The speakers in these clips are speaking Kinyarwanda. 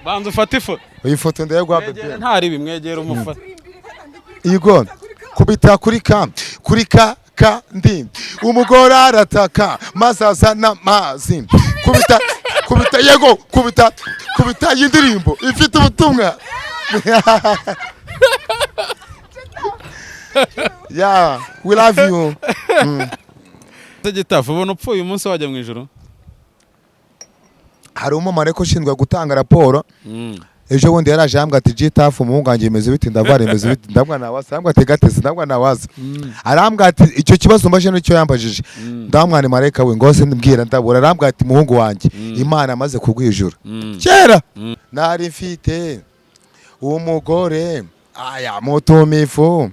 banza ufate ifoto. iyi foto ndayagwa bebe ntari bimwegera umufata. Igo kubita kuri ka ndi umugore arataka masaza n'amazi kubita yego kubita y'indirimbo ifite ubutumwa. Yeah, we love you. Gitafu ubona upfuye umunsi wajya mu ijoro. Hari umumare ko ushinzwe gutanga raporo. Ejo bundi yaraje ambwa ati Gitafu umuhungu wanjye imeze biti ndavara imeze biti ndabwa nawaza ambwa ati gatese ndabwa nawaza. Arambwa ati icyo kibazo mbaje n'icyo yambajije. Ndamwana mareka we ngose ndibwira ndabura arambwa ati muhungu wanjye Imana amaze kugwijura. Kera nari mfite umugore aya mutumifu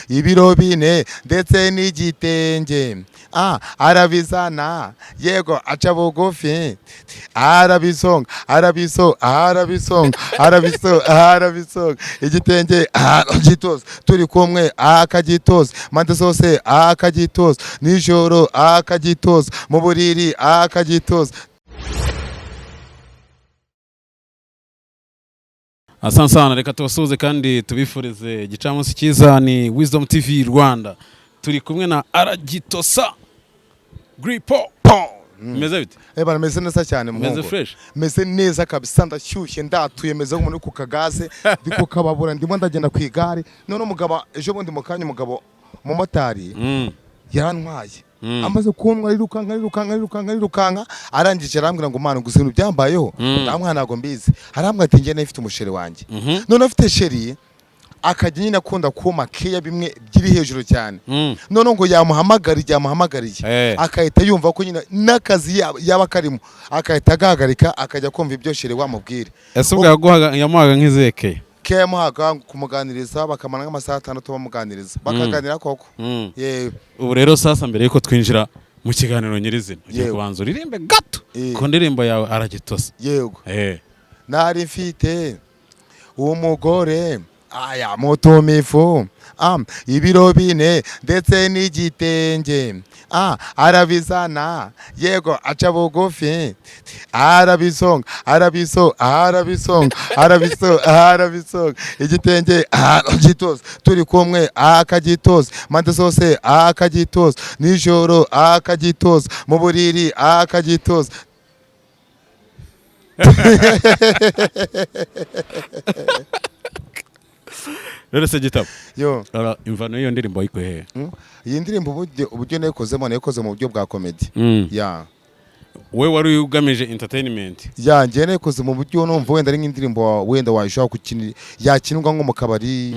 ibiro bine ndetse n'igitenge arabizana yego aca bugufi arabisonga igitenge agitoza turi kumwe akagitoza mande zose akagitoza nijoro akagitoza mu buriri akagitoza. Asante sana, reka tubasuhuze kandi tubifurize igicamunsi cyiza. Ni Wisdom TV Rwanda, turi kumwe na Aragitosa Gripo. Meze bite? Bana meze neza cyane mu meze fresh, meze neza kabisa ndashyushye ndatuye meze nk'umuntu ku kagaze ndiko kababura ndimo ndagenda ku igare none umugabo ejo bundi mu kanya umugabo mu motari yarantwaye amaze kumwa rirukanka arangije arambwira ngo mana gusa ibintu byambayeho namwana ntago mbizi arambwira ati nge nafite umusheri wanjye none afite sheri akajya nyine akunda kuma keya bimwe byiri hejuru cyane none ngo yamuhamagariye akahita yumva ko nyine nakazi yaba karimo akahita agahagarika akajya kumva ibyo sheri wamubwire. Ese ubwo yamuhaga nk'izeke kemuhaga kumuganiriza bakamana nk'amasaha 6 bamuganiriza bakaganira koko. Ubu rero sasa mbere yuko twinjira mu kiganiro nyirizina ugiye kubanza uririmbe gato ku ndirimbo yawe Aragitosa. Yego nari mfite umugore aya mutumifu ibiro bine ndetse n'igitenge arabizana yego aca bugufi arabisonga igitenge agitoza turi kumwe akagitoza mande zose akagitoza nijoro akagitoza mu buriri akagitoza. Rero se Gitafu yo imvano iyo ndirimbo ayiko hehe? Iyi ndirimbo uburyo nakoze mu buryo bwa comedy. We wari ugamije entertainment? Ngiye nakoze mu buryo numva wenda ari nk'indirimbo wenda wayishaka kukinira yakinwa nko mu kabari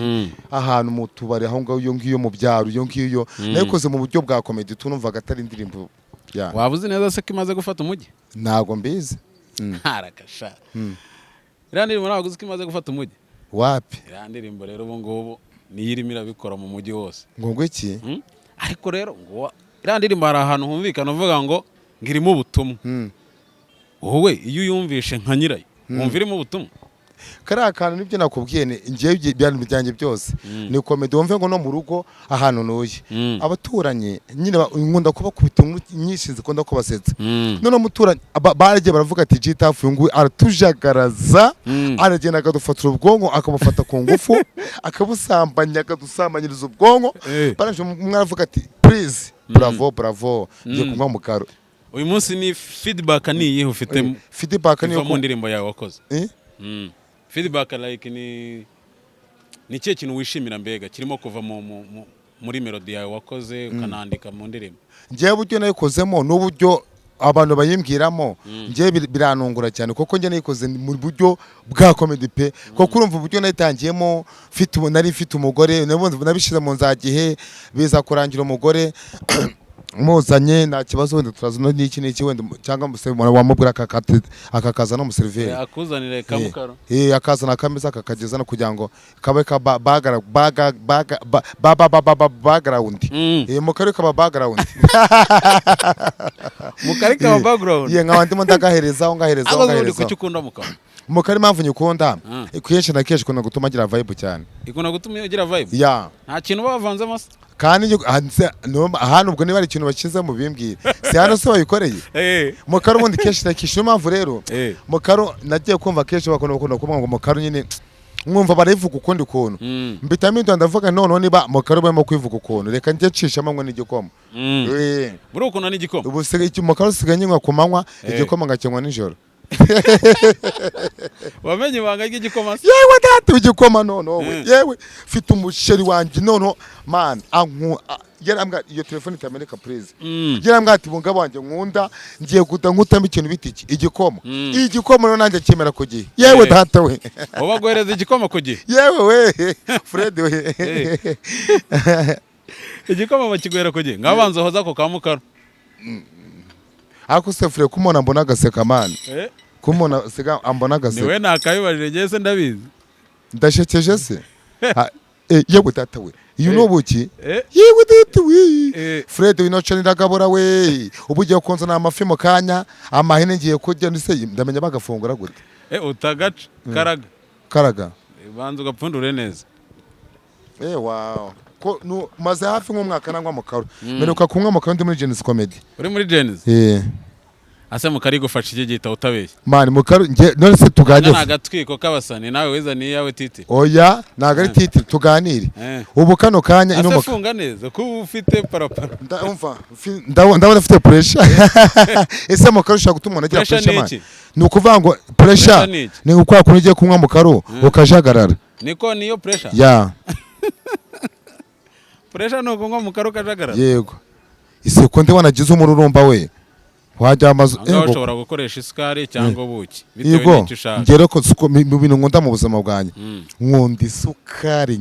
ahantu mu tubari aho ngaho iyo ngiyo mu byaro iyo ngiyo nakoze mu buryo bwa comedy tunumvaga atari indirimbo. Wabuze neza se ko imaze gufata umujyi? Ntago mbizi. Harakasha iriya ndirimbo ntabwo uzi ko imaze gufata umujyi? Wapi iriya ndirimbo rero ubu ngubu niyo irimo irabikora mu mujyi wose. Ngo iki? Ariko rero ngo iriya ndirimbo hari ahantu humvikana uvuga ngo ngirimo ubutumwa. Wowe iyo uyumvishe nka nyirayo wumva irimo ubutumwa? Kariya kantu nibyo nakubwiye ngiye byari byanjye byose ni comedy wumve ngo no mu rugo ahantu nuye abaturanyi nyine nkunda kuba kubita nyinshi zikunda kubasetsa none umuturanyi baragiye baravuga ati Gitafu ngo aratujagaraza aragenda akadufatira ubwonko akabafata ku ngufu akabusambanya akadusambanyiriza ubwonko baraje mwaravuga ati please bravo ngiye kunywa mu karo. Uyu munsi ni feedback niyihe ufite? Feedback niyo mu ndirimbo yawe wakoze. Feedback like ni cye kintu wishimira mbega kirimo kuva muri melody yawe wakoze ukanandika mu ndirimbo? Ngiye buryo nayikozemo n'uburyo abantu bayimbwiramo ngiye biranungura cyane kuko ngiye nayikoze mu buryo bwa comedy pe kuko urumva uburyo nayitangiyemo nari mfite umugore nabishize mu nzagihe biza kurangira umugore muzanye nta kibazo wenda turazana n'iki wenda cyangwa wamubwira akakaza no museriveri akuzanire kamukaro akazana akameza akakageza no kugira ngo kabe ka background mu kari ka background mu kari ka background nk'abandi mo ndagahereza ngahereza kuki ukunda mukaba Mukari impamvu nyikunda kenshi na kenshi kuna gutuma agira vibe cyane. Ikunda gutuma ugira vibe? Ya. Nta kintu bavanze amasa. Kandi hano ubwo niba ari ikintu bakiza mu bimbwira. Si hano se bayikoreye. Mukari ubundi kenshi na kenshi impamvu rero. Mukari nagiye kumva kenshi bakunda kuvuga ngo Mukari nyine mwumva barayivuga ukundi kuntu. Mbitamindo ndavuga none niba Mukari barimo kwivuga ukuntu reka njye cishamo ngo n'igikoma. Muri ukuntu n'igikoma. Ubu Mukari usigaye nywa kumanywa igikoma ngakenywa nijoro. Wamenye ibanga ry'igikoma? Yewe data igikoma none yewe mfite umusheri wanje none man yarambwa iyo telefone itameneka please. Yarambwa ati bunga banje nkunda ngiye nkutamo ikintu bitiki igikoma. Igikoma none nanjye kimera ku gihe. Yewe data we. Ubagwereza igikoma ku gihe. Yewe we Fred we. Igikoma bakigwera ku gihe. Ngabanza hoza ko kamukara. Ako se Fred kumona mbona gaseka man. Kumona siga ambona gaseka. Niwe nakabibajije ngese ndabizi. Ndashekeje se. Yewe data we. You know buki? Yewe data we. Fred winochanira gabora we. Ubugiye konza na amafi mu kanya, amahene ngiye kurya nise ndamenya bagafungura gute. Utagaca Karaga. Banza ugapfundure neza. Wow. Ko maze hafi nk'umwaka nangwa Mukari. Meruka kumwe Mukari ndi muri Genesis Comedy. Uri muri Genesis? Ase Mukari gufasha iki gita utabeshye. Man Mukari none se tuganire. Nagatwiko kabasani nawe wizaniye yawe titi. Oya naga ari titi tuganire. Ubu kano kanya ino Mukari. Afunga neza ko ufite parapara. Ndabona ufite pressure. Ese Mukari ushaka gutuma umuntu agira pressure man. Ni ukuvuga ngo pressure ni ukwa kunije kumwa Mukari ukajagarara. Niko niyo pressure. Ya. Pressure no kunywa Mukari ukajagarara. Yego. Ise ko ndi wanagize umururumba we. Wajya amazu ushobora gukoresha isukari cyangwa ubuki bitewe n'icyo ushaka. Ngero ko mu bintu nkunda mu buzima bwanjye nkunda isukari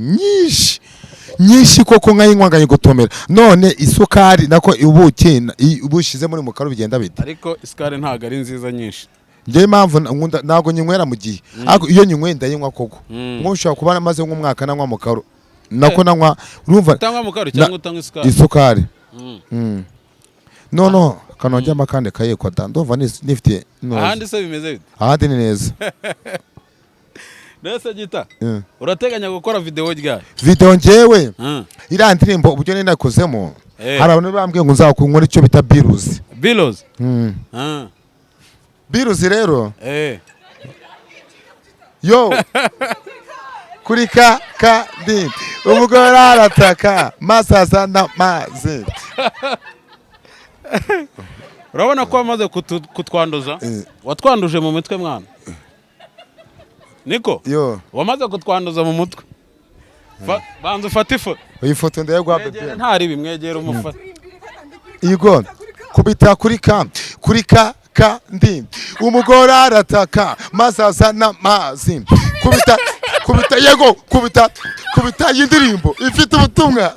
nyinshi koko nkayinywa gutomera none isukari nako ubuki ubushize muri Mukari bigenda bite. Ariko isukari ntago ari nziza nyinshi. Ngiye impamvu nkunda nago nyinywera mu gihe ariko iyo nyinyweye ndayinywa koko nkushaka kuba maze nk'umwaka nanywa Mukari nako nanywa urumva utanywa Mukari cyangwa utanywa isukari. No kanonje amakande kayekwa da ndumva nifite ahandi se bimeze bite? Ahandi ni neza. Nese gita urateganya gukora video ryari? Video njewe ira ndirimbo ubyo ni nakozemo hari abantu bambwiye ngo nzakunkora icyo bita Biruzi. Biruzi rero yo kurika kandi umugore arataka masasa na mazi. Urabona ko wamaze kutwanduza? Watwanduje mu mitwe mwana. Niko? Wamaze kutwanduza mu mutwe. Banza ufate ifoto. Iyi foto ndayagwa bebe. Ntari bimwegera umufata. Yego. Kubita kurika kandi umugore arataka masasa na mazi. Kubita yego kubita y'indirimbo ifite ubutumwa.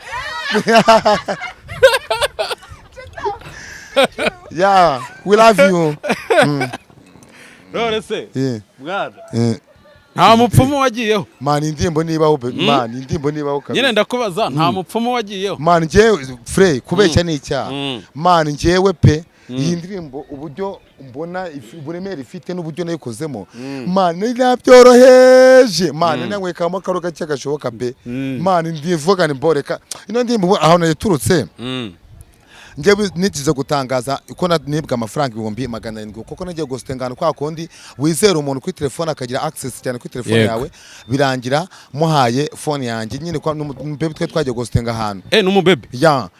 Yeah, we love you. Rore se. Mwana. Nta mupfumu wagiyeho. Man indimbo nibaho man indimbo nibaho kabisa. Nyine ndakubaza nta mupfumu wagiyeho. Man njewe Frey kubeshya ni icyaha. Man njewe pe iyi ndirimbo uburyo mbona uburemere ifite n'uburyo nayikozemo. Man ninabyoroheje. Man nanywekamo karo gake gashoboka pe. Man ndivuga ni mboreka. Ino ndimbo aho nayiturutse. Ngewe nikize gutangaza uko nibwa amafaranga 700 kuko nagiye gustengana kwa kondi wizera umuntu kuri telefone akagira access cyane kuri telefone yawe birangira muhaye phone yanjye nyine kwa n'umubebe twe twagiye gustenga ahantu n'umubebe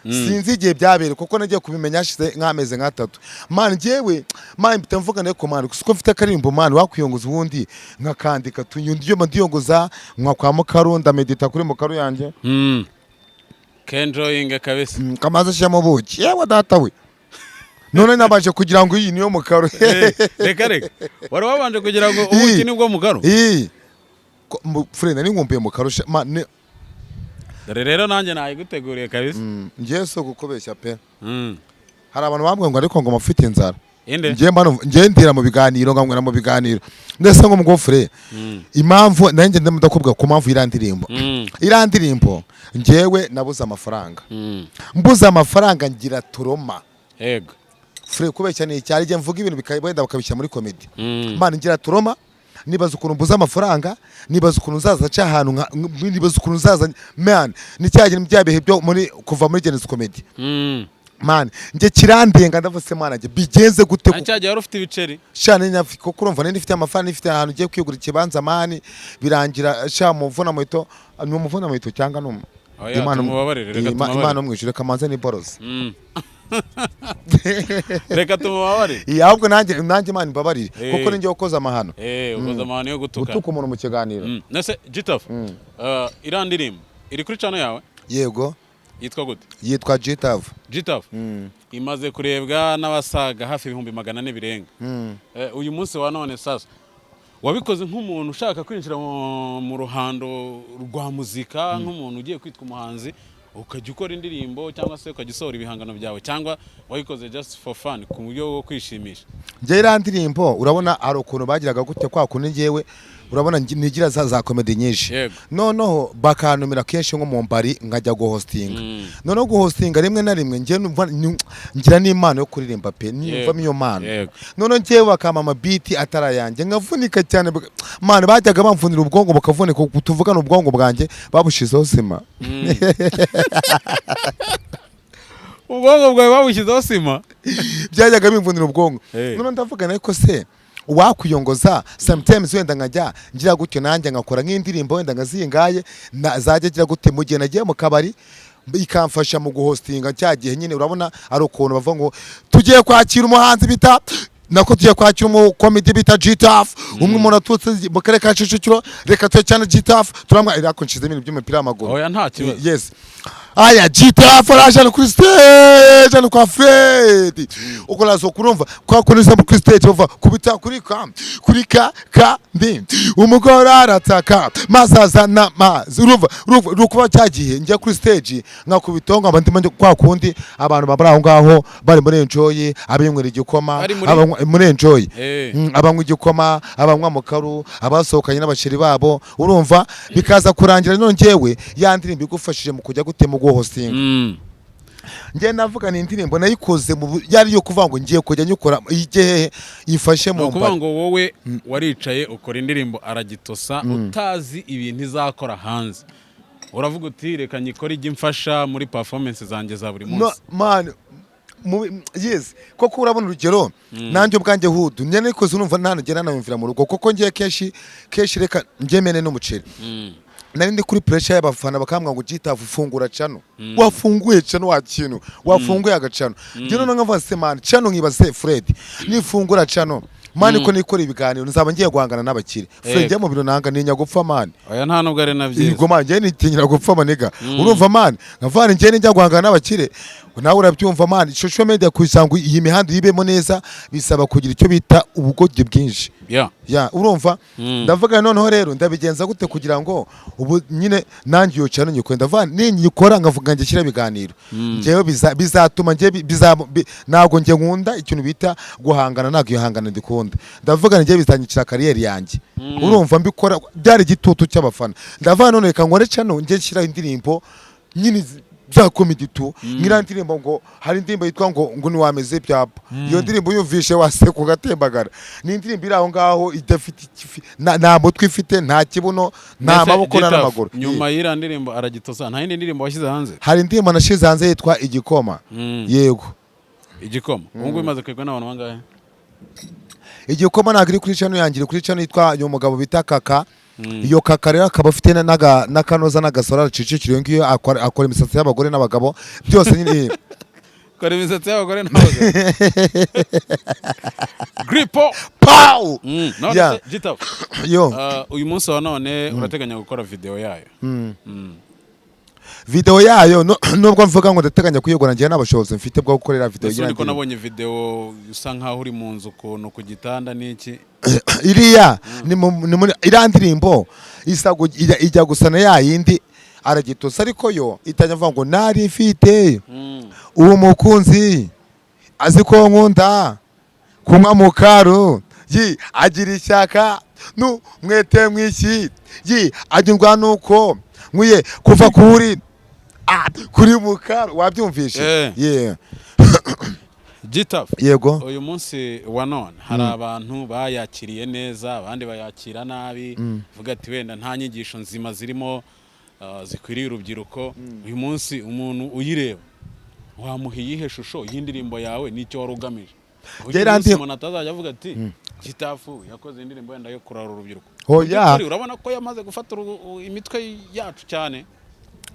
sinzi igihe byabere kuko nagiye kubimenya ashize nk'ameze nk'atatu man ngewe man bitamvuga ne command kuko mfite karimbo man wakwiyongoza ubundi nkakandika tunyundiyo mandiyongoza nka kwa Mukarunda medita kuri Mukaru yanjye Kenjoyinga kabisa. Kamaze shamo buki. Yewe data we. None nabaje kugira ngo iyi niyo Mukaru. Reka. Wari wabanje kugira ngo ubuki nibwo Mukaru. Friend ari ngumbuye Mukaru. Dore rero nanjye nayiguteguriye kabisa. Ngiye so gukobeshya pe. Hari abantu bambwe ngo ariko ngo mafite inzara. Ngiye ndira mu biganiro ngamwera mu biganiro. Ndese ngo mugofre. Impamvu nanjye ndamudakubwa ku mpamvu irandirimbo. Ngewe nabuze amafaranga. Mbuze amafaranga ngira turoma. Yego. Fre kubeshya ni cyari je mvuga ibintu bikayibenda bakabishya muri comedy. Man ngira turoma nibaza ukuntu mbuza amafaranga, nibaza ukuntu nzaza aca ahantu, nibaza ukuntu nzaza man, ni cyagiye mu byabihe byo muri kuva muri Genesis Comedy man, nje kirandenga ndavuse man, nje bigenze gute cyagiye wari ufite ibiceri shana nyafiko kurumva nindi ifite amafaranga, ifite ahantu ugiye kwigura ikibanza man, birangira sha muvuna muhito, ni umuvuna muhito cyangwa no Imana umwishure kamanze ni borozi reka tumubabarire ahubwo nanjye Imana imbabarire kuko ninjye wakoze amahano ukoze amahano yo gutuka umuntu mu kiganiro. Nase Gitaf iriya ndirimbo iri kuri channel yawe? Yego. Yitwa gute? Yitwa Gitaf. Imaze kurebwa n'abasaga hafi 400 birenga. Uyu munsi wa none sasa wabikoze nk'umuntu ushaka kwinjira mu ruhando rwa muzika, nk'umuntu ugiye kwitwa umuhanzi ukajya ukora indirimbo cyangwa se ukajya usohora ibihangano byawe, cyangwa wabikoze just for fun ku buryo bwo kwishimisha? Nje iriya ndirimbo urabona hari ukuntu bagiraga gute kwa kundi ngewe urabona nigira za comedy nyinshi, noneho bakantumira kenshi nko mu mbari nkajya guhostinga, noneho guhostinga rimwe na rimwe nje ngira n'Imana yo kuririmba pe, nimva miyo mana, noneho ngewe bakamama beat atarayanjye nkavunika cyane man, bajyaga bamfunira ubwongo bukavunika, tuvugana ubwongo bwanjye babushizeho sima ubwongo bwawe babushizeho sima byajyaga bimvunira ubwongo, noneho ndavugana ariko se wakwiyongoza sometimes wenda nkajya ngira gutyo nanjye ngakora nk'indirimbo wenda ngazingaye zajya gira gute mu gihe nagiye mu kabari ikamfasha mu guhostinga cyagihe nyine. Urabona ari ukuntu bavuga ngo tugiye kwakira umuhanzi bita nako tugiye kwakira umukomedi bita Gitaf, umwe umuntu atutse mu karere ka Kicukiro, reka tuye cyane Gitaf turamwa irako nshize ibintu by'umupira w'amaguru. Oya nta kibazo. Yes. Aya Gitaf araje kuri stage no kwa Fred ukolazo kurumva kwa kunisa kuri stage bava kubita kuri ka ndi umugore arataka masaza na mazi urumva rukuba cyagihe njya kuri stage nkakubitonga abandi kwa kundi abantu babara aho ngaho bari muri enjoy, abinywera igikoma muri enjoy, abanywa igikoma, abanywa mukaru, abasohokanye n'abashiri babo, urumva bikaza kurangira none ngewe ya ndirimbo igufashije mu kujya gutema hosting. Ngiye navuga ni indirimbo nayikoze mu yari yo kuvuga ngo ngiye kujya nyukora igihe ifashe mu kuvuga ngo wowe waricaye ukora indirimbo Aragitosa utazi ibintu izakora hanze, uravuga uti reka nyikore igimfasha muri performance zanjye za buri munsi. Man yes koko urabona urugero nanjye ubwanjye hudu nyene nikoze urumva ntanagera namvira mu rugo koko ngiye keshi reka ngemene n'umuceri nari ndi kuri pressure y'abafana bakambwa ngo Gitaf fungura cano, wafunguye cano wa kintu wafunguye agacano, nje none nkavuga se man cano nkibaze Fred nifungura cano mani ko nikora ibiganiro nzaba ngiye guhangana n'abakire Fred ya mu biro nanga ninya gupfa man. Oya nta nubwo ari navyiza ngo man ngiye nitinyira gupfa manega urumva man nkavana ngiye njya guhangana n'abakire nawe urabyumva man. Social media kuyisangu iyi mihanda yibemo neza bisaba kugira icyo bita ubugoge bwinshi urumva ndavuga noneho rero ndabigenza gute kugira ngo ubu nyine nanjye yo cyane nyikwenda van ninyikora ngavuga nge kira biganiro ngewe bizatuma nge nago nge nkunda ikintu bita guhangana nago yohangana ndikunda ndavuga nge bizanyikira career yanjye urumva mbikora byari gitutu cy'abafana ndavuga none reka ngore cyane nge kira indirimbo nyine za comedy tu ngira ndirimbo ngo hari indirimbo yitwa ngo ni wameze byapa iyo ndirimbo yumvishe wase ku gatembagara ni indirimbo iraho ngaho idafite nta mutwe ifite nta kibuno nta maboko n'amaguru. Nyuma y'ira ndirimbo Aragitosa nta yindi ndirimbo washyize hanze? Hari indirimbo nashize hanze yitwa Igikoma. Yego Igikoma ubwo imaze kwegwa n'abantu bangahe? Igikoma nagiri kuri channel yanjye kuri channel yitwa umugabo bita Kaka. Iyo Kaka rero akaba afite n'akanoza n'agasora Kicukiro ngiyo akora imisatsi y'abagore n'abagabo byose nyine akora imisatsi y'abagore n'abagabo Gripo pow Gitaf yo uyu munsi wa none urateganya gukora video yayo? Video yayo nubwo mvuga ngo ndateganya kuyigora ngiye n'abashobozi mfite bwo gukorera video yanjye. Niko nabonye video usa nkaho uri mu nzu ukuntu ku gitanda n'iki iriya ni muri irandirimbo isago ijya gusana ya yindi Aragitosa ariko yo itanya mvuga ngo nari mfite uwo mukunzi azi ko nkunda kumwa mukaro agira ishyaka mwete mwiki agirwa nuko nkwiye kuva kuri mukaro wabyumvishe Gitaf yego uyu munsi wa none hari abantu bayakiriye neza abandi bayakira nabi vuga ati wenda nta nyigisho nzima zirimo zikwiriye urubyiruko uyu munsi umuntu uyireba wamuha iyihe shusho y'indirimbo yawe n'icyo wari ugamije umuntu atazajya avuga ati Gitafu yakoze indirimbo yenda yo kurara urubyiruko urabona ko yamaze gufata imitwe yacu cyane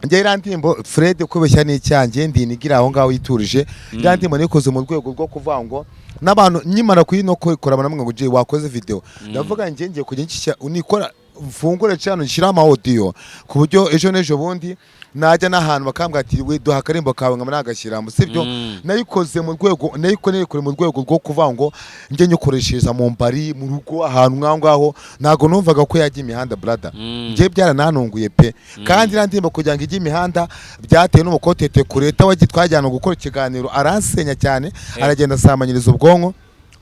njye irantimbo Fred kubeshya n'icyanjye ndinigira aho ngaho yiturije irantimbo nikoze mu rwego rwo kuvuga ngo n'abantu nyimara kuyino kora namwe ngo je wakoze video ndavuga ngiye kujya nkishya unikora mfungure cyane nshyira ama audio ku buryo ejo nejo bundi najya n'ahantu bakambwira ati we duha akarimbo kawe ngama nagashyiramo sibyo nayikoze mu rwego nayikore mu rwego rwo kuvuga ngo njye nyukoreshereza mu mbari mu rugo ahantu ngaho nago numvaga ko yajya imihanda brother njye byarananunguye pe kandi irandimba kugira ngo ijye imihanda byatewe n'umukotete kureta wagitwajyana gukora ikiganiro aransenya cyane aragenda asamanyiriza ubwonko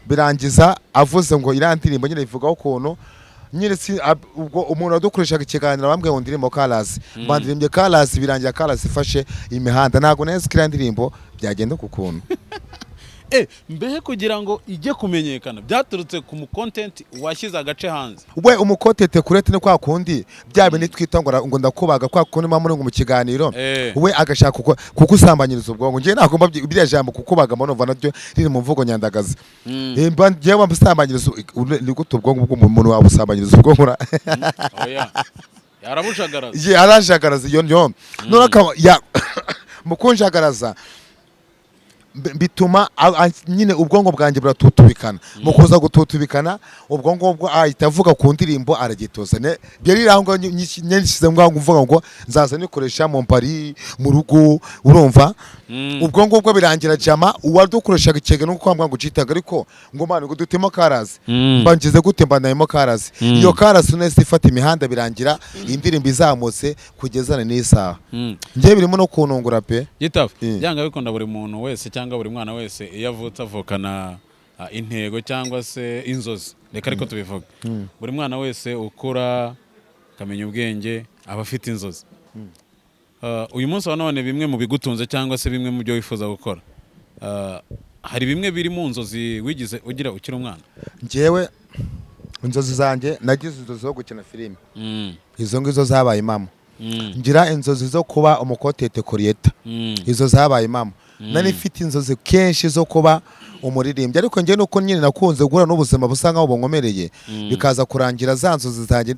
birangiza avuze ngo irandirimbo nyine ivugaho ukuntu nyine si ubwo umuntu wadukoreshaga ikiganiro bambwiye ngo ndirimbo Kalazi bandirimbye Kalazi birangira Kalazi ifashe imihanda nago neza kira ndirimbo byagenda kukuntu mbehe kugira ngo ijye kumenyekana byaturutse ku mu content washyize agace hanze we umukotete kurete ne kwa kundi byabe nitwita ngo ndakubaga kwa kundi mamuri ngo mu kiganiro we agashaka kuko usambanyiriza ubwongo ngiye nagomba biriya jambo kukubaga monova naryo riri mu mvugo nyandagaza ngiye bambusambanyiriza ni gute ubwongo bw'umuntu waba usambanyiriza ubwongo oya yarabushagaraza yarashagaraza iyo nyo none ya mukunjagaraza bituma nyine ubwongo bwanjye buratutubikana mu kuza gututubikana ubwongo bwo ahita avuga ku ndirimbo aragitoza byari rango nyishyize ngo mvuga ngo nzaza nikoresha mu Paris mu rugo urumva ubwongo bwo birangira jama uwadukoreshaga ikege no kwambwa ngo citaga ariko ngo mane ngo dutemo Kalazi mbangize gute mbanayemo Kalazi iyo Kalazi nese ifata imihanda birangira indirimbo izamutse kugezana n'isaha ngiye birimo no kunungura pe Gitaf byanga bikunda buri muntu wese cyangwa buri mwana wese iyo avutse avukana intego cyangwa se inzozi reka ariko tubivuga buri mwana wese ukura akamenya ubwenge aba afite inzozi uyu munsi wa none bimwe mu bigutunze cyangwa se bimwe mu byo wifuza gukora hari bimwe biri mu nzozi wigize ugira ukiri umwana njyewe inzozi zanjye nagize inzozi zo gukina filime izo ngizo zabaye mama ngira inzozi zo kuba umukotete kuriyeta izo zabaye mama nani mfite inzozi kenshi zo kuba umuririmbyi ariko njye nuko nyine nakunze guhura n'ubuzima busa nkaho bunkomereye bikaza kurangira za nzozi zanjye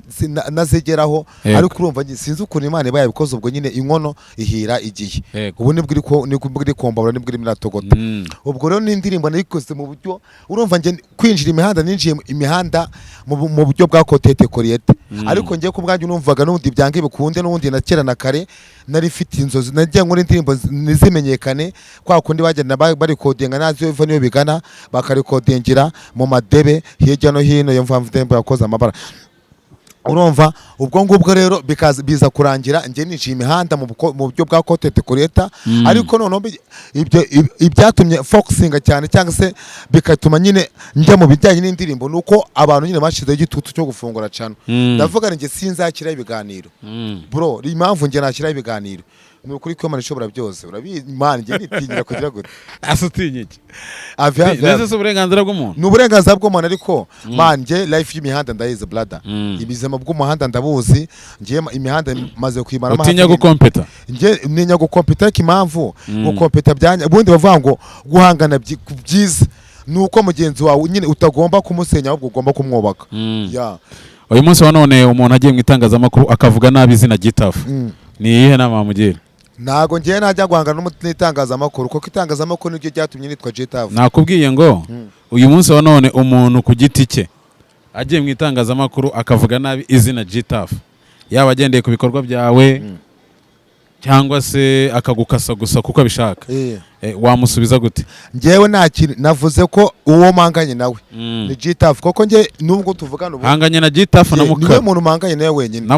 nazigeraho ariko urumva sinzi ukuntu Imana ibaye bikoze ubwo nyine inkono ihira igihe ubu nibwo iri kombabura nibwo iri miratogota ubwo rero n'indirimbo nayikoze mu buryo urumva njye kwinjira imihanda ninjiye imihanda mu buryo bwa kotete koriyete ariko njye ku bwanjye numvaga n'ubundi byange bikunde n'ubundi na kera na kare nari mfite inzozi nagiye nkora indirimbo nizimenyekane kwa kundi bagenda bari kodinga nazi yo niyo bigana bakarikodingira mu madebe hirya no hino yo mva mvembe yakoze amabara urumva ubwo ngubwo rero biza kurangira ngiye niciye imihanda mu buryo bwa kotete kureta ariko none ibyatumye focusinga cyane cyangwa se bikatuma nyine njya mu bijyanye n'indirimbo nuko abantu nyine bashizeho igitutu cyo gufungura cano ndavuga nge sinzakira ibiganiro bro impamvu nge nakira ibiganiro ni ukuri ko Imana ishobora byose urabizi Imana nge nitinyira kugira gute asutinye iki nese uburenganzira bw'umuntu ni uburenganzira bw'umuntu ariko man nge life y'imihanda ndayize brother ibizema bw'umuhanda ndabuzi nge imihanda maze kwimara utinya gukompeta nge ninya gukompeta impamvu gukompeta byanya ubundi bavuga ngo guhangana byiza nuko mugenzi wawe nyine utagomba kumusenya ahubwo ugomba kumwubaka uyu munsi wa none umuntu agiye mu itangazamakuru akavuga nabi izina Gitafu ni iyihe nama wamugira ntago ngiye najya guhangana n'itangazamakuru kuko itangazamakuru niryo ryatumye nitwa Gitafu nakubwiye ngo uyu munsi wa none umuntu ku giti cye agiye mu itangazamakuru akavuga nabi izina Gitafu yaba agendeye ku bikorwa byawe cyangwa se akagukasa gusa kuko abishaka wamusubiza gute ngewe navuze ko uwo manganye nawe ni Gitafu koko nge nubwo tuvugana ubu hanganye na Gitafu na Mukaro niwe muntu manganye nawe wenyine na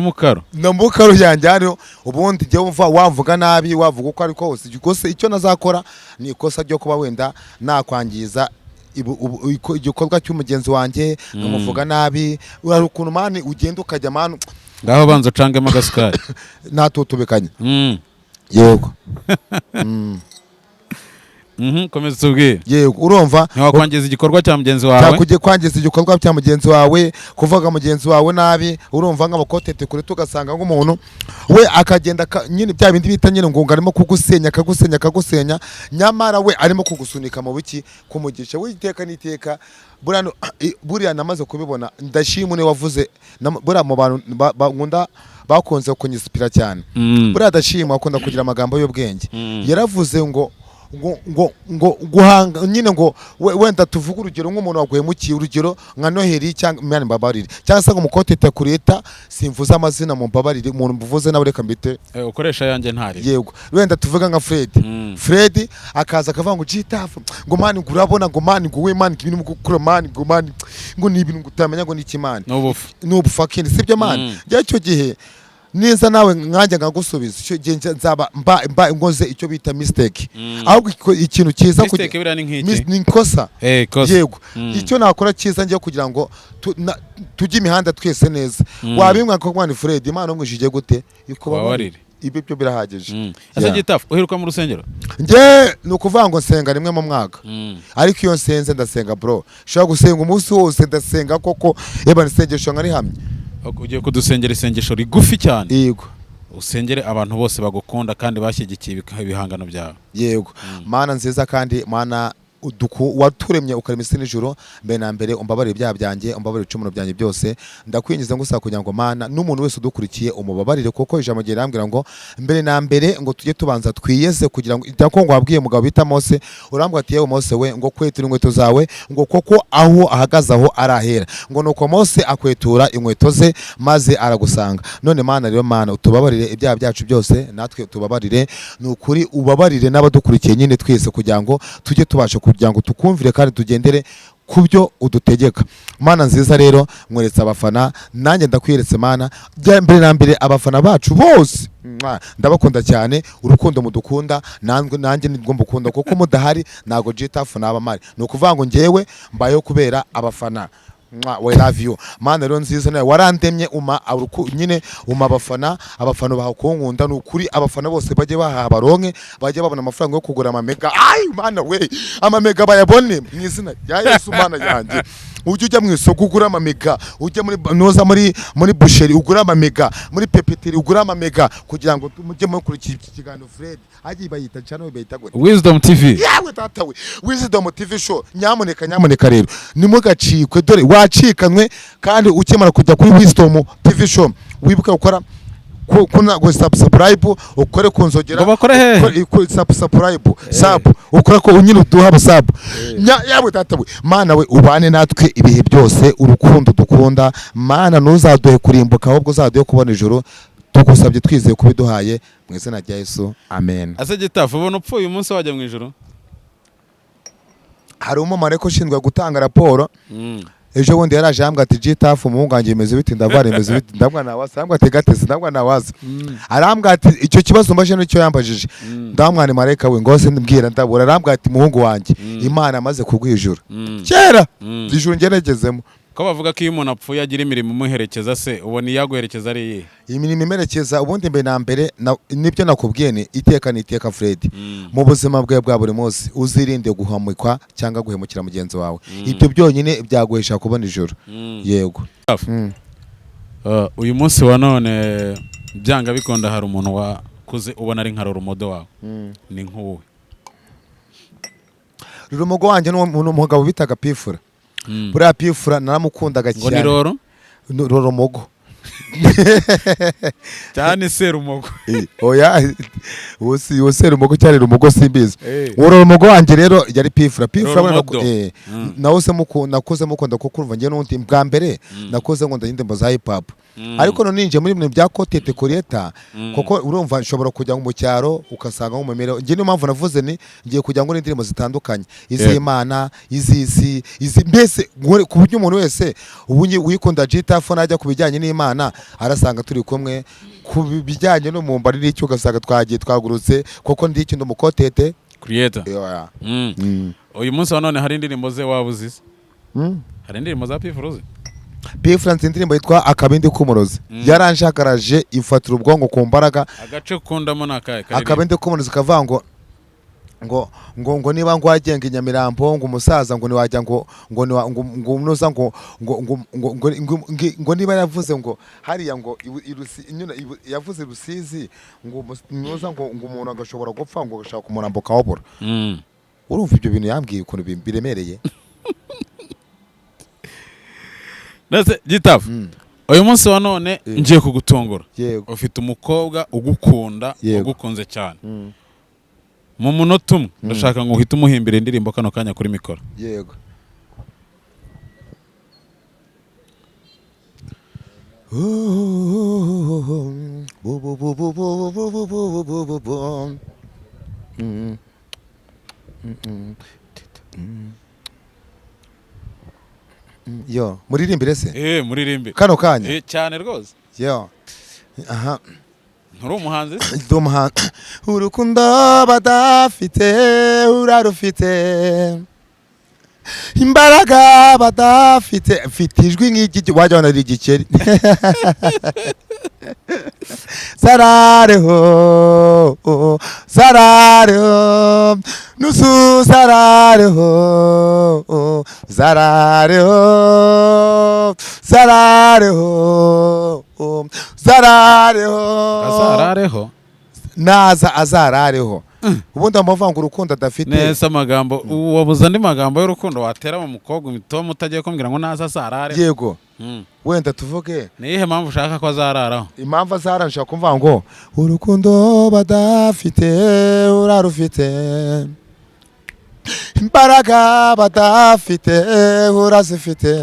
Mukaro yanjye hano ubundi nge wavuga nabi wavuga uko ariko hose gose icyo nazakora ni ikosa ryo kuba wenda nakwangiza igikorwa cy'umugenzi wanjye nkamuvuga nabi uri ukuntu mani ugenda ukajya manu ngaho banza ucangemo agasukari natutubikanye yego komeza tubwire. yego urumva ntiwakwangiza igikorwa cya mugenzi wawe, cyakujye kwangiza igikorwa cya mugenzi wawe, kuvuga mugenzi wawe nabi, urumva nk'amakotete kure tugasanga nk'umuntu we akagenda nyine bya bindi bita nyine ngo arimo akagusenya nyamara we arimo kugusunika mu biki kumugisha w'iteka n'iteka. Buriya namaze kubibona, ndashima ne wavuze buriya mu bantu nkunda bakunze kunyisipira cyane. Buriya ndashima akunda kugira amagambo y'ubwenge. Yaravuze ngo guhanga nyine ngo wenda tuvuga urugero nk'umuntu waguhemukiye, urugero nka Noheli cyangwa mwana mbabarire, cyangwa se ngo mukotete kureta, simvuza amazina mu mbabarire, umuntu mvuze nawe reka mbite ukoresha yanjye ntari. Yego wenda tuvuga nka Fred akaza akavuga ngo jitafu ngo mani ngurabona ngo mani ngo we mani ibintu mukukura mani ngo mani ngo ni ibintu ngutamenya ngo ni kimani n'ubufa kindi sibyo mani. Cyo gihe niza nawe nkanjye ngagusubiza icyo gihe nzaba mba ngoze icyo bita mistake. Ahubwo ikintu cyiza kugira ni ikosa. Yego icyo nakora cyiza ngiye kugira ngo tujye imihanda twese neza. Wabimwa ko mwana Fred Imana umwishije gute ikubabarire, ibi byo birahagije. Ese Gitafu uheruka mu rusengero? Nge nukuvuga ngo nsenga rimwe mu mwaka, ariko iyo nsenze ndasenga bro, shaka gusenga umunsi wose ndasenga koko, yeba nsengesho ngari hamye. Ugiye kudusengera isengesho rigufi cyane. Yego usengere abantu bose bagukunda kandi bashyigikiye ibihangano byawe. Yego Mana nziza kandi Mana waturemye ukarema isi n'ijuru, mbere na mbere umbabarire ibyaha byanjye, umbabarire ibicumuro byanjye byose. Ndakwinjiza ngo usaba kugira ngo Mana n'umuntu wese udukurikiye umubabarire, kuko ijambo rye rambwira ngo mbere na mbere ngo tujye tubanza twiyeze, kugira ngo idako ngo wabwiye mugabo bita Mose, urambwa ati yewe Mose we ngo kwetura inkweto zawe ngo koko aho ahagaze aho arahera, ngo nuko Mose akwetura inkweto ze maze aragusanga. None Mana rero Mana utubabarire ibyaha byacu byose, natwe tubabarire, nukuri ubabarire n'abadukurikiye nyine twese, kugira ngo tujye tubasha kugira ngo tukumvire kandi tugendere kubyo udutegeka. Mana nziza rero mweretse abafana, nanjye ndakwiretse Mana, mbere na mbere abafana bacu bose ndabakunda cyane, urukundo mudukunda nanjye nibwo mbukunda, kuko mudahari nago Gitafu naba mari. Nukuvuga ngo ngewe mbayeho kubera abafana. We love you Mana rero nziza nawe warandemye nyine abafana baha kunkunda. Nukuri abafana bose bajye bahaha baronke, bajye babona amafaranga yo kugura amamega. Mana we amamega bayabone mu izina rya Yesu. Mana yanjye ujya mu isoko ugura amamega, ujya muri busheri ugura amamega, muri pepeteri ugura amamega, kugira ngo mujye mukurikira iki kiganiro. Fred agiye bayita channel bayita gute? Wisdom TV. Yawe tata we Wisdom TV show. Nyamuneka rero nimugacikwe, dore wacikanwe kandi ukemara kujya kuri Wisdom TV show wibuka gukora kuna go subscribe, ukore kunzogera subscribe ukora ko unyine uduha sub. Yawe tata we Mana we ubane natwe ibihe byose, urukundo dukunda Mana, nuzaduhe kurimbuka ahubwo uzaduhe kubona ijuru, tugusabye twizeye kubiduhaye mu izina rya Yesu amen. Ase Gitafu ubona upfuye umunsi wajya mu ijuru? Hari umumareko ushinzwe gutanga raporo. Ejo bundi yaraje ambwa ati Gitafu umuhungu wanjye imeze biti, ndavara imeze biti, ndabwa nawasambwa ati gatese, ndabwa nawaza. Arambwa ati icyo kibazo mbaje n'icyo yambajije. Ndamwana mareka we ngo se mbwira ndabura. Arambwa ati muhungu wanjye Imana amaze kugwijura kera ijuru ngeragezemo. Ko bavuga ko iyo umuntu apfuye agira imirimo imuherekeza, se ubona iyaguherekeza ari iyihe? Imirimo imerekeza ubundi mbere na mbere nibyo nakubwiye ni iteka Fred. Mu buzima bwawe bwa buri munsi uzirinde guhamikwa cyangwa guhemukira mugenzi wawe. Ibyo byonyine byaguhesha kubona ijuru. Yego uyu munsi wa none byanga bikonda hari umuntu wakuze ubona ari nka Roromodo wawe, ni nk'uwe? Roromodo wanjye n'umugabo bitaga Pifura. Buriya Pifura naramukundaga cyane. Ngo ni Roromogo cyane Serumogo. Oya uwo Serumogo cyari Rumogo simbizi. Roromogo wanjye rero yari Pifura. Nakoze mukunda kuko urumva ngiye n'undi bwa mbere nakoze ngo ndindembo za hip hop. Ariko no ninje muri bya kotete kureta, kuko urumva nshobora kujya mu cyaro ukasanga mu memero. Ngiye niyo mpamvu navuze ni ngiye kujya ngo n'indirimbo zitandukanye, iz'Imana, izi mbese ku buryo umuntu wese ubunye wikunda Gitafu najya kubijyanye n'Imana arasanga turi kumwe, ku bijyanye no mu mbarire icyo ugasanga twagiye twagurutse, kuko ndi icyo ndumukotete creator. Uyu munsi wa none hari indirimbo ze wabuzize? Hari indirimbo za Pifura? Pifura indirimbo yitwa Akabindi k'umurozi yaranshakaraje ifatira ubwonko ku mbaraga. Agace kundamo nakaye Akabindi k'umurozi kavuga ngo ngo niba ngo wagenga Inyamirambo ngo umusaza ngo niwajya ngo unoza ngo niba yavuze ngo hariya ngo yavuze Rusizi ngo unoza ngo umuntu agashobora gupfa ngo agashaka umurambo kawubura. Urumva ibyo bintu yambwiye ukuntu biremereye. Nase Gitafu uyu munsi wa none ngiye kugutongora. Ufite umukobwa ugukunda ugukunze cyane. Mu munota umwe ndashaka ngo uhite umuhimbira indirimbo kano kanya kuri mikoro. Yego. Yo, muririmbire se? Muririmbire. Kano kanya? Cyane rwose. Yo. Aha. Nturi umuhanzi? Ndi umuhanzi. Urukundo badafite urarufite, imbaraga badafite, mfite ijwi nk'igiti wajya wana rigikeri. Sarareho sarareho nusu sarareho sarareho sarareho sarareho naza azarareho. Ubundi amavanga urukundo adafite neza amagambo wabuza andi magambo y'urukundo watera mu mukobwa imitomo utagiye kumbwira ngo naza azarare. Yego. Wenda tuvuge nihe mpamvu ushaka ko azararaho? Impamvu azarara nshaka kumva ngo urukundo badafite urarufite, imbaraga badafite urazifite,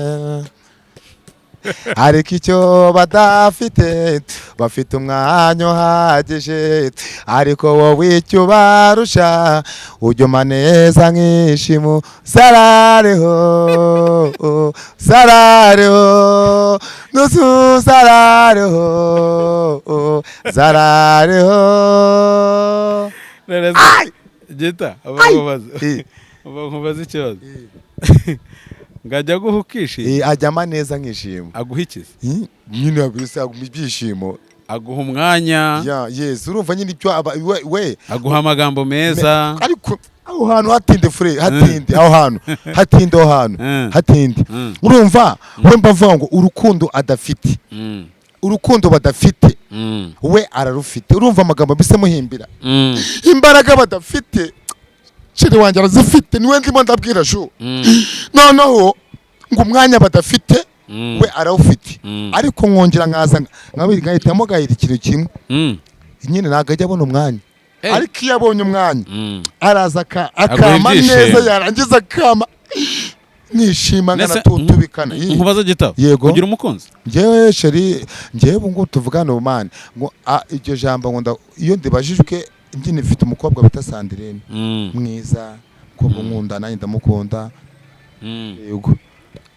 ariko icyo badafite bafite umwanya uhagije, ariko wowe icyo barusha ujyuma neza nk'ishimu. Sarareho sarareho nusu sarareho sarareho. Gita abamubaza ikibazo ngajya guha ukishima. Ajyama neza nk'ishimo. Aguha ikizi? Nyine abisa ibyishimo. Aguha umwanya. Yes, urumva nyine icyo we aguha amagambo meza. Ariko aho hantu hatinde fure hatinde aho hantu hatinde aho hantu hatinde. Urumva we mbavuga ngo urukundo adafite, urukundo badafite we ararufite. Urumva amagambo mbise muhimbira. Imbaraga badafite shiri wanjye arazifite, niwe ndimo ndabwira shu. Noneho ngo umwanya badafite we arawufite, ariko nkongera nkaza nkabiri ngahitamo gahita ikintu kimwe. Nyine ntabwo ajya abona umwanya, ariko iyo abonye umwanya araza akama neza, yarangiza akama nishima nkanatutubikana. Nkubaza Gitafu, ugira umukunzi? Njyewe sheri, njyewe ngo tuvugane umane ngo iryo jambo ngo iyo ndibajijwe njye mfite umukobwa bita Sandrine mwiza ko nkunda nanjye ndamukunda. Yego.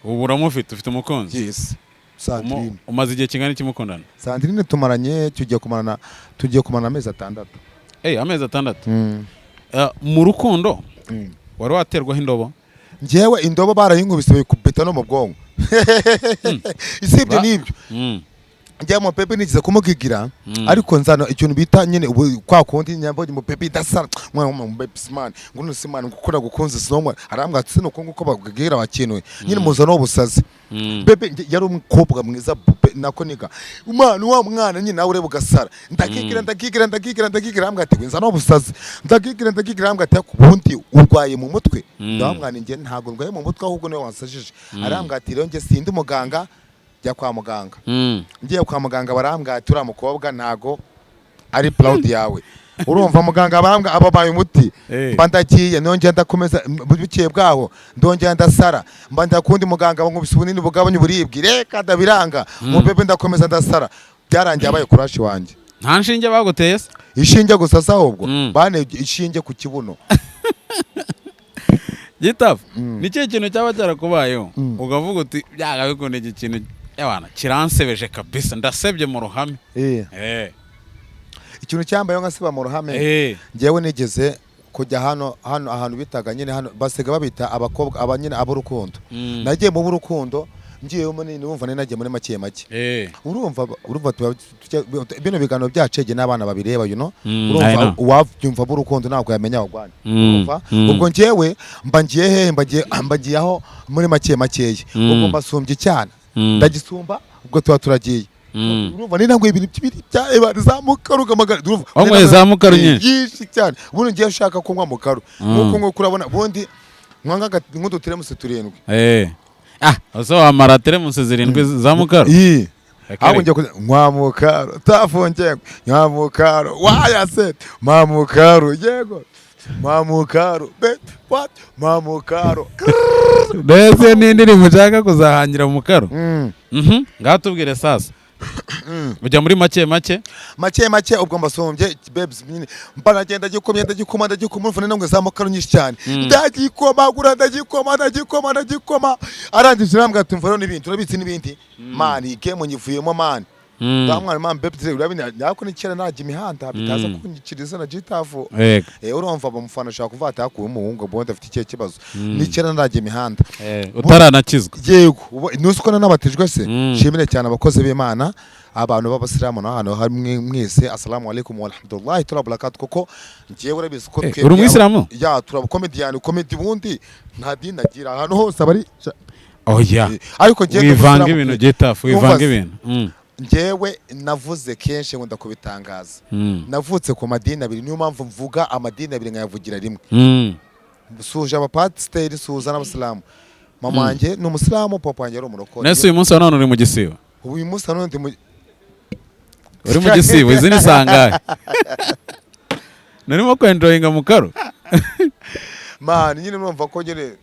Ubu uramufite, ufite umukunzi? Yes. Sandrine. Umaze igihe kingana iki mukundana? Sandrine tumaranye tugiye kumarana amezi 6. Amezi 6? Mu rukundo wari waterwaho indobo? Njyewe indobo barayinkubise bikubita no mu bwonko. Isibye nibyo. Njya mu pepe nigize kumugigira, ariko nzana ikintu bita nyine kwa kundi nyambonye mu pepe idasara mwa mu baby smart ngo nusimana gukora gukunze sinoma arambwa ati nuko nguko bagigira bakinwe nyine muzano ubusazi. Pepe yari umukobwa mwiza nako niga umwana wa mwana nyine nawe ureba ugasara ndakigira ambwa ati nzano ubusazi ndakigira ambwa ati kubundi urwaye mu mutwe. Ndamwana nge ntago ndwaye mu mutwe ahubwo niwe wansajije. Arambwa ati rero nge sindi muganga jya kwa muganga. Ngiye kwa muganga barambwa ati uriya mukobwa ntago ari proud yawe. Urumva muganga barambwa ababaye umuti mba ndagiye nongera ndakomeza bukiye bwaho ndongera ndasara mba ndakundi muganga bankubise ubunini bugabanya uburibwi reka ndabiranga mu bebe ndakomeza ndasara byarangiye abaye crush wanjye. Nta nshinge baguteye se? Ishinge gusa ahubwo bane ishinge ku kibuno. Gitafu, nicyo kintu cyaba cyarakubayeho ukavuga uti byaga bikunda iki kintu yabana kiransebeje kabisa ndasebye mu ruhame? Ikintu cyambaye nkasiba mu ruhame. Ngewe nigeze kujya hano ahantu bitaga nyine hano basiga babita abakobwa abanyine abo rukundo. Nagiye mu rukundo ngiye munini wumva nagiye muri make urumva bino biganiro byacu n'abana babireba urumva uwabyumva b'urukundo ntabwo yamenya abagwana urumva ubwo ngewe mbangiye hehe mbagiye aho muri make ubwo mbasumbye cyane ndagisumba ubwo tuba turagiye urumva ni ntabwo ibintu by'ibiri bya zamukaru gamagara urumva zamukaru nyinshi cyane ubundi ngiye ushaka kunywa mukaru nuko kurabona ubundi mwanga nk'uduteremusi 7 ose wamara teremusi 7 zamukaru abo ngiye nywa mukaru tafonge nywa mukaru wayase mamukaru yego mamukaru what mamukaru mbese n'indiri mushaka kuzahangira mu mukaru ngaho tubwire sasa ujya muri make ubwo mbasumbye babes nyine mbanagenda gikomye mvune ngo zamukaru nyinshi cyane ndagikoma arangije nambwa ati mvaro n'ibindi turabitse n'ibindi man game nyivuyemo man ndamwana man babes urabina nako nikera najya imihanda bitaza kunyikiriza na gitafu urumva bamufana ashaka kuvata ku umuhungu bonde afite ikihe kibazo nikera najya imihanda utaranakizwa yego nusuko n'abatejwe se shimire cyane abakozi b'Imana abantu b'abasilamu n'ahantu hamwe mwese assalamu alaikum wa rahmatullahi wa barakatuh koko ngiye urabizi ko twe uri umwisilamu turaba comedy bundi nta dini agira ahantu hose abari ariko ngiye wivanga ibintu gitafu wivanga ibintu ngewe navuze kenshi ngo ndakubitangaza navutse ku madini abiri niyo mpamvu mvuga amadini abiri nkayavugira rimwe suje abapasiteri suza n'abasilamu mama wanjye ni umusilamu papa wanjye ari umurokore nese uyu munsi none uri mu gisibo uyu munsi none ndi uri mu gisibo izi ni sangahe narimo kwenjoyinga mu karo man nyine numva ko nyine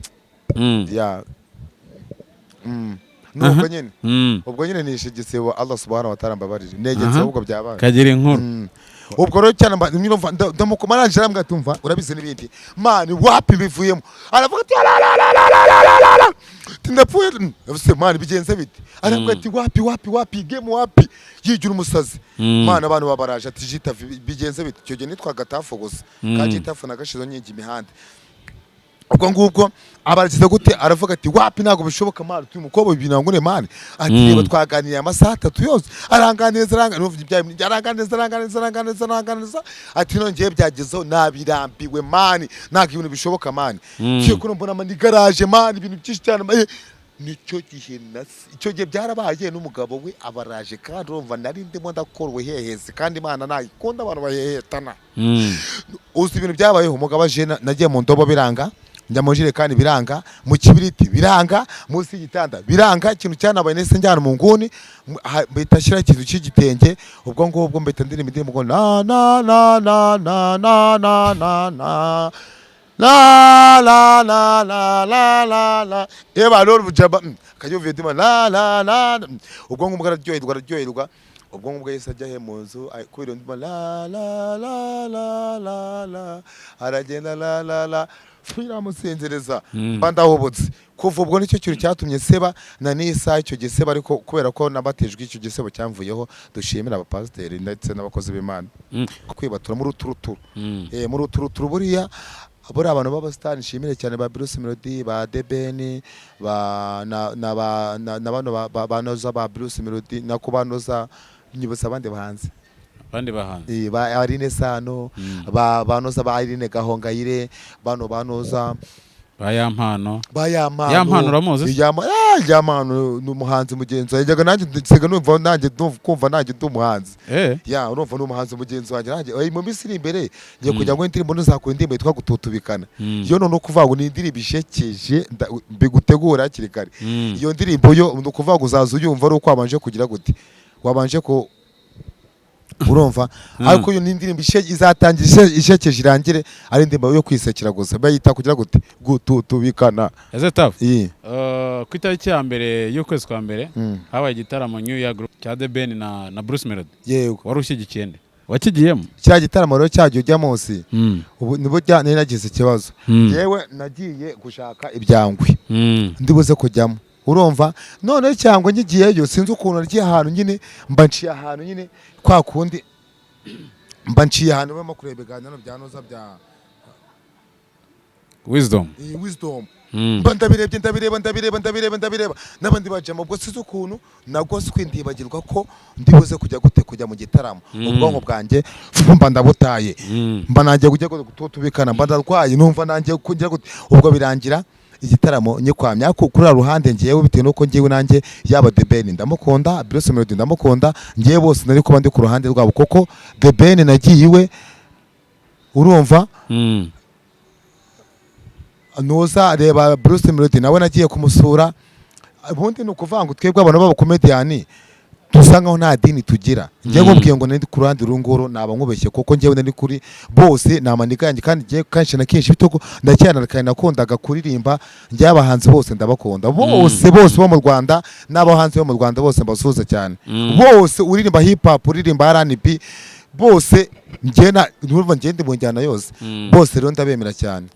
ubwo nyine nishe igisibo Allah subhanahu wa ta'ala mbabarije negetse ubwo byabaye kagira inkuru ubwo rero cyane ndamukomaranje arambwa tumva urabize n'ibindi man wapi bivuyemo aravuga ati tindapfuye ese man bigenze bite arambwa ati wapi game wapi yigira umusazi man abantu babaraje ati jita bigenze bite cyo gihe nitwa gatafu gusa kagitafu nagashizo nyingi imihanda ubwo ngubwo abaragize gute aravuga ati wapi ntago bishoboka mari tuyu mukobwa binangune mani ati reba twaganiriye amasaha 3 yose aranganiza ati nongeye byagezeho nabirambiwe mani ntago ibintu bishoboka mani cyo kuno mbona mani garage mani ibintu byinshi cyane nicyo gihe icyo gihe byarabaye n'umugabo we abaraje kandi urumva nari ndimo ndakorwe heheze kandi Imana nayikunda abantu bahehetana uzi ibintu byabayeho umugabo aje nagiye mu ndobo biranga njya mu jerekani biranga mu kibiriti biranga munsi y'igitanda biranga ikintu cyanabaye nese njyana mu nguni mbita shira ikintu cy'igitenge ubwo ngubwo mbita ndirimba indirimbo na na na na na na na na na la la la la la la la eba lor bujaba kayuviye dima la la la ubwo ngubwo araryoherwa ubwo ngubwo yese ajya he mu nzu kubira ndima la la la la la la aragenda la la la firamusenzereza bandahobotse kuva ubwo nicyo kintu cyatumye seba na nisa icyo giseba ariko kubera ko nabatejwe icyo gisebo cyamvuyeho dushimira abapasiteri ndetse n'abakozi b'Imana kwibatura muri uturuturu muri uturuturu buriya abura abantu b'abasitani nshimire cyane ba Bruce Melody ba Debeni ba na bano banoza ba Bruce Melody na kubanoza nyibutsa abandi bahanze ba Arine Sano banoza ba Irine Gahongayire banoza Yampano uramuzi Yampano n'umuhanzi mugenzi wanjye nanjye nsega numva nanjye kumva nanjye ndumuhanzi urumva n'umuhanzi mugenzi wanjye nanjye mu minsi iri imbere ngiye kujya ngo indirimbo ntuzakora indirimbo yitwa gututubikana iyo none ukuvuga ngo ni indirimbo ishekeje mbigutegura hakiri kare iyo ndirimbo yo ni ukuvuga ngo uzaza uyumva ari uko wabanje kugira gute wabanje ko urumva ariko yo n'indirimbo izatangira ishekeje irangire ari indirimbo yo kwisekera gusa bayita kugira gute gututubikana ese tafu ku itariki ya mbere y'ukwezi kwa mbere habaye igitaramo New Year Group cya The Ben na Bruce Melody yego wari ushyigikiye nde wakigiyemo cya gitaramo rero cyajyo ujya munsi ubu nibo cyane nagize ikibazo yewe nagiye gushaka ibyangwe ndibuze kujyamo urumva none cyangwa ngigiyeyo sinzi ukuntu arya ahantu nyine mbanciye ahantu nyine kwa kundi mbanciye ahantu bama kurebeganira byanoza bya wisdom mba ndabireba n'abandi bajama ubwo size ukuntu nagose kwindibagirwa ko ndibuze kujya mu gitaramo ubwonko bwanjye mba ndabutaye mba nanjye kujya gutubikana mba ndarwaye numva nanjye kujya ubwo birangira igitaramo nyikwamya kuri ruhande ngiyewe bitewe nuko ngiyewe nanjye yaba The Ben ndamukunda Bruce Melody ndamukunda ngiye bose nari kuba ndi ku ruhande rwabo kuko The Ben nagiye iwe urumva nuza reba Bruce Melody nawe nagiye kumusura ubundi ni ukuvanga twebwe abantu baba comedian dusa nkaho nta dini tugira ngiye nkubwiye ngo ndi ku ruhande runguru naba nkubeshye kuko ngiyewe nari kuri bose namaniga yanjye kandi ngiye kanshi na kenshi bitoko ndacyana kandi nakundaga kuririmba ngiye abahanzi bose ndabakunda bose bo mu Rwanda n'abahanzi bo mu Rwanda bose mbasuhuza cyane bose uririmba hip hop uririmba R&B bose nturumva ngende mu njyana yose bose rero ndabemera cyane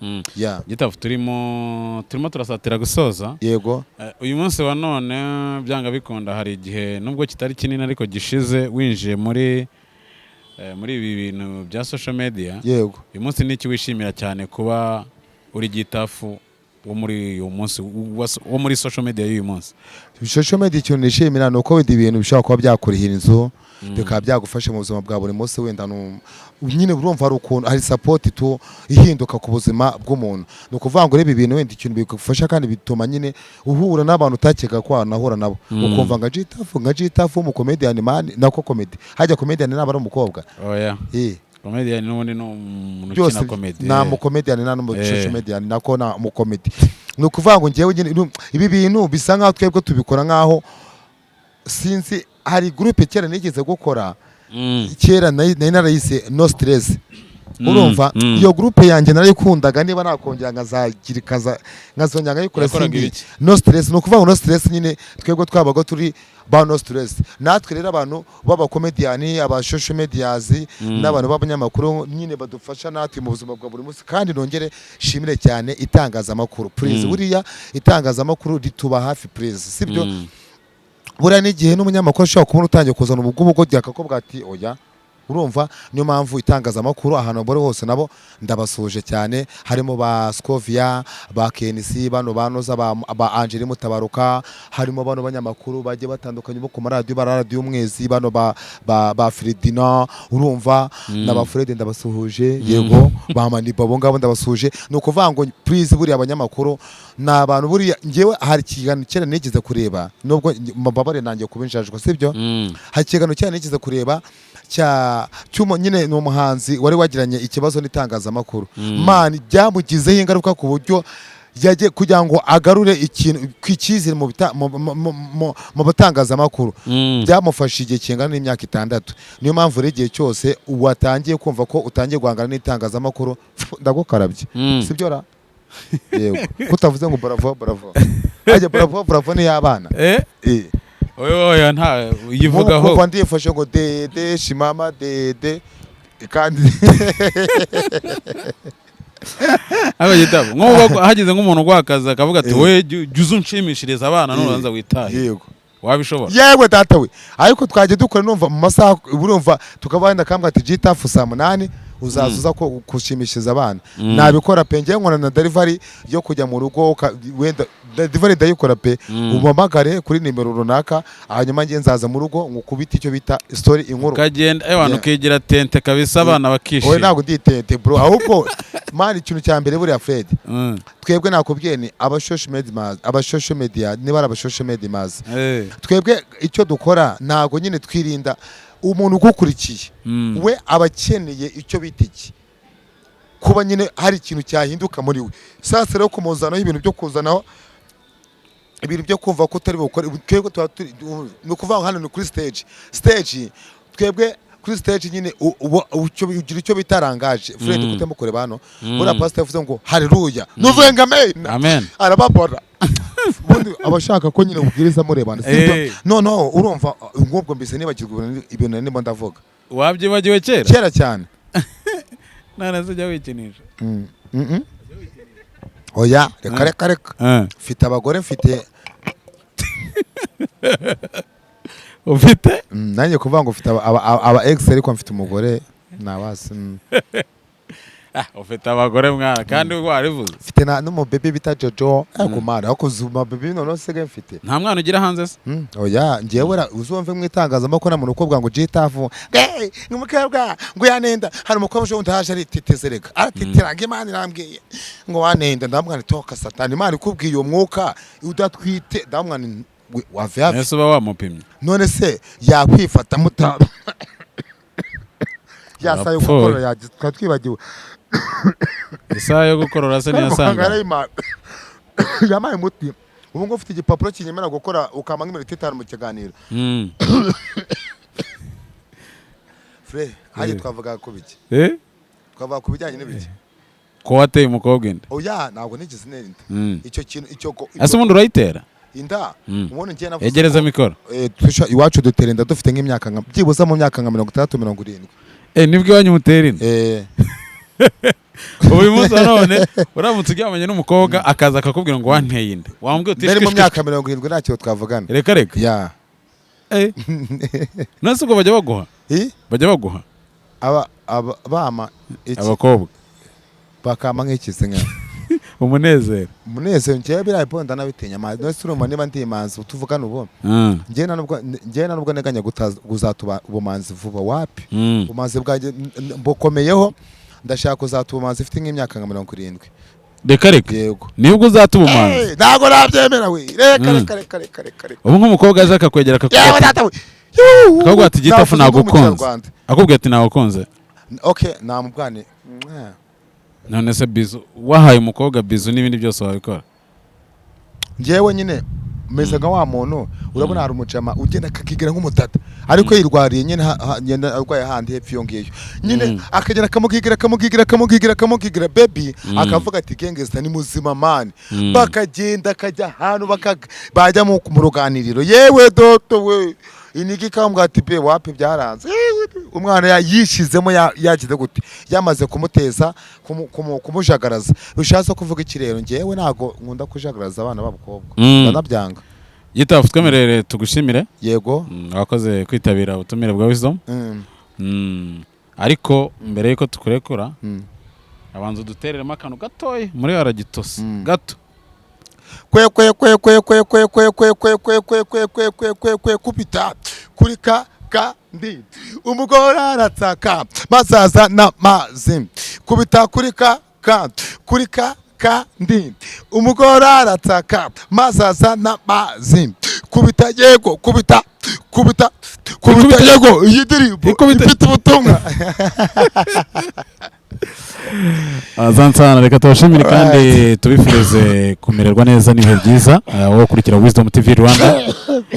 Gitafu turimo turasatira gusoza yego uyu munsi wa none byanga bikunda hari igihe nubwo kitari kinini ariko gishize winjiye muri ibi bintu bya social media yego uyu munsi niki wishimira cyane kuba uri Gitafu wo muri uyu munsi wo muri social media y'uyu munsi social media ikintu nishimira nuko wenda ibintu bishobora kuba byakurihira inzu bikaba byagufasha mu buzima bwa buri munsi wenda nyine urumva hari ukuntu hari support ihinduka ku buzima bw'umuntu ni ukuvuga ngo reba ibintu wenda ikintu bigufasha kandi bituma nyine uhura n'abantu utakeka ko wanahura nabo ukumva nka Gitafu w'umukomedian man nako comedy hajya comedian naba ari umukobwa oya comedian n'ubundi no umuntu ukina comedy na mu comedian na no mu social media nako na mu comedy ni ukuvuga ngo ngewe ibi bintu bisa nkaho twebwe tubikora nkaho sinzi hari groupe kera nigeze gukora kera nari narayise no stress urumva iyo groupe yanjye narayikundaga niba nakongera nkazongera nkayikora singi no stress no kuvuga no stress nyine twebwe twabaga turi ba no stress natwe rero abantu baba comedian aba social medias n'abantu b'abanyamakuru nyine badufasha natwe mu buzima bwa buri munsi kandi nongere shimire cyane itangazamakuru please buriya itangazamakuru rituba hafi please sibyo buriya n'igihe n'umunyamakuru ashobora kubona utangiye kuzana ubwo ryakakobwa ati oya urumva niyo mpamvu itangazamakuru ahantu bari hose nabo ndabasuje cyane harimo ba Scovia ba KNC bano banoza ba Angeli Mutabaruka harimo bano banyamakuru bagiye batandukanye bo ku radio radio umwezi bano ba Fredina urumva n'aba Fred ndabasuhuje yego ba Maniba bo ngabo ndabasuje no kuvuga ngo please buriya abanyamakuru n'abantu buriya ngewe hari kiganiro cyane nigeze kureba nubwo mbabare nanjye kubinjajwa sibyo hari kiganiro cyane nigeze kureba cyumo nyine ni umuhanzi wari wagiranye ikibazo n'itangazamakuru man byamugizeho ingaruka ku buryo yaje kugira ngo agarure ikintu kwikizira mu batangazamakuru byamufashije igihe kingana n'imyaka 6 niyo mpamvu rero igihe cyose watangiye kumva ko utangiye guhangana n'itangazamakuru ndagukarabye sibyo ra yego kutavuze ngo bravo ajya bravo ni y'abana oya nta yivugaho kuva ndifashe ngo dede shimama dede kandi Gitafu nk'uko hagize nk'umuntu gwakaza akavuga ati we juzu nshimishiriza abana n'uranza witaye yego wabishobora yego data we ariko twaje dukora numva mu masaha urumva tukabanda kambwa ati Gitafu saa 8 uzazuza ko kushimishiza abana nabikora pe ngiye nkora na delivery yo kujya mu rugo wenda delivery ndayikora pe ubamagare kuri nimero runaka hanyuma ngiye nzaza mu rugo ngukubita icyo bita story inkuru kagenda abantu kigira tente kabisa abana bakishima oye ntago ndi tente bro ahubwo man ikintu cya mbere buriya Fred twebwe nakubwiye ni aba social media niba ari aba social media mazi twebwe icyo dukora ntago nyine twirinda umuntu ugukurikiye we abakeneye icyo bitiki kuba nyine hari ikintu cyahinduka muri we sasa rero kumuzanaho ibintu byo kuzanaho ibintu byo kumva ko utari bukore twebwe no kuvuga hano ni kuri stage twebwe kuri stage nyine ugira icyo bitarangaje Fred kutemo kure bano bura pastor yavuze ngo haleluya nuvuye ngo amen arababora ubundi abashaka ko nyine ubwiriza murebana no urumva ngubwo mbise nibagirwa ibintu nimo ndavuga wabyibagiwe kera cyane nana zijya wikinisha oya reka mfite abagore mfite ufite nanjye kuvuga ngo mfite aba ex ariko mfite umugore nabase ufite abagore mwana kandi warivuze mfite n'umubebe bita Jojo kumara aho kuzuma bebe none se mfite nta mwana ugira hanze se oya ngewe uzumve mu itangazamakuru mu ruko bwangu Gitafu ngumukabwa ngo yanenda hari umukobwa je undaje ari tetezereka aratitira ngo Imana irambwiye ngo wanenda ndamwana toka satani Imana ikubwiye uwo mwuka udatwite ndamwana wavya ese uba wamupimye none se yakwifata mutaba yasaye gukorora yagiye twibagiwe isaha yo gukorora se niyasanga yamaye muti ubu ngo ufite igipapuro kinyemera gukora ukama nk'iminota 5 mu kiganiro Fre haje twavuga ku biki twavuga ku bijyanye n'ibiki ko wateye umukobwa inda oya ntabwo nigeze nenda icyo kintu icyo ase ubundi urayitera inda umuntu ngiye navuze yegereza mikoro iwacu dutera inda dufite nk'imyaka byibuze mu myaka nka 60-70 nibwo iwanyu mutera inda uyu munsi none uramutse uryamanye n'umukobwa akaza akakubwira ngo wanteye inda wambwiye uti mu myaka 70 ntacyo twavugana reka ya nase ubwo bajya baguha bajya baguha bama abakobwa bakama nk'ikize nka umunezero ngiye birayiponda nabitinya amazi no suruma niba ndi imanzi utuvugana ubu ngiye nubwo neganya guzatuba ubumanzi vuba wapi ubumanzi bwaje mbokomeyeho ndashaka kuzatuba ubumanzi ifite nk'imyaka nka 70 reka yego nibwo uzatuba ubumanzi ntago nabyemera we reka ubu nk'umukobwa aje akakwegera akakubwira ati Gitafu nagukunze akubwira ati nagukunze okay namubwane none se bizu wahaye umukobwa bizu n'ibindi byose wabikora ngewe nyine meze nka wa muntu urabona hari umucama ugenda akakigira nk'umutata ariko yirwariye nyine ngenda arwaye handi hepfo iyo ngiyo nyine akagera akamugigira baby akavuga ati gengesta ni muzima man bakagenda akajya ahantu bajya mu ruganiriro yewe doto we inigi kambwa ati be wapi byaranze umwana yayishizemo yagize gute yamaze kumuteza kumujagaraza bishatse kuvuga ikirero ngewe nago nkunda kujagaraza abana b'abakobwa ndanabyanga Gitafu twemerere tugushimire yego wakoze kwitabira ubutumire bwa Wisdom ariko mbere yuko tukurekura abanza dutereremo akantu gatoya muri aragitose gato kupita kuri kandi umugore aratsaka mazaza n'amazi kubita kuri kandi umugore aratsaka mazaza n'amazi kubita yego kubita yego iyi ndirimbo ifite ubutumwa Azansana reka tubashimire kandi tubifurize kumererwa neza n'ibihe byiza wowe gukurikira Wisdom TV Rwanda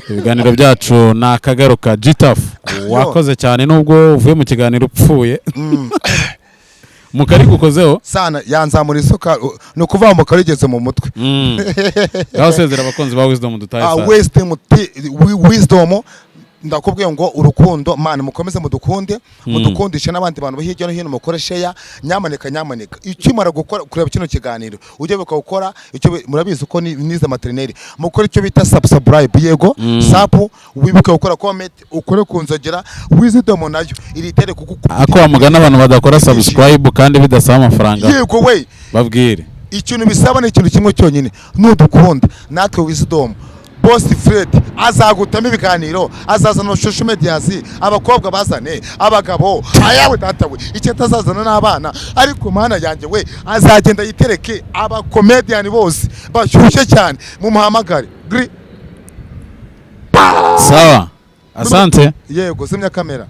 ibiganiro byacu nakagaruka Gitafu wakoze cyane nubwo uvuye mu kiganiro upfuye mukari gukozeho sana yanzamura isuka no kuva mu karigeze mu mutwe gaho sezera abakonzi ba Wisdom dutaye Wisdom ndakubwiye ngo urukundo man mukomeze mudukundisha n'abandi bantu bahijya no hino mukoresheya nyamaneka ikimara gukora kureba kino kiganiro ujye bukakora icyo murabizi uko nize maternelle mukora icyo bita subscribe yego sapu wibuke gukora comment ukore kunzogera Wisdom nayo iritere ako amugana abantu badakora subscribe kandi bidasaba amafaranga yego we babwire ikintu bisaba ni ikintu kimwe cyonyine nudukunda natwe Wisdom Boss Fred azagutama ibiganiro azazana social media abakobwa bazane abagabo ayawe datawe icyo tazazana n'abana ariko mana yanjye we azagenda yitereke aba comedian bose bashyushye cyane mu muhamagare sawa asante yego zimya kamera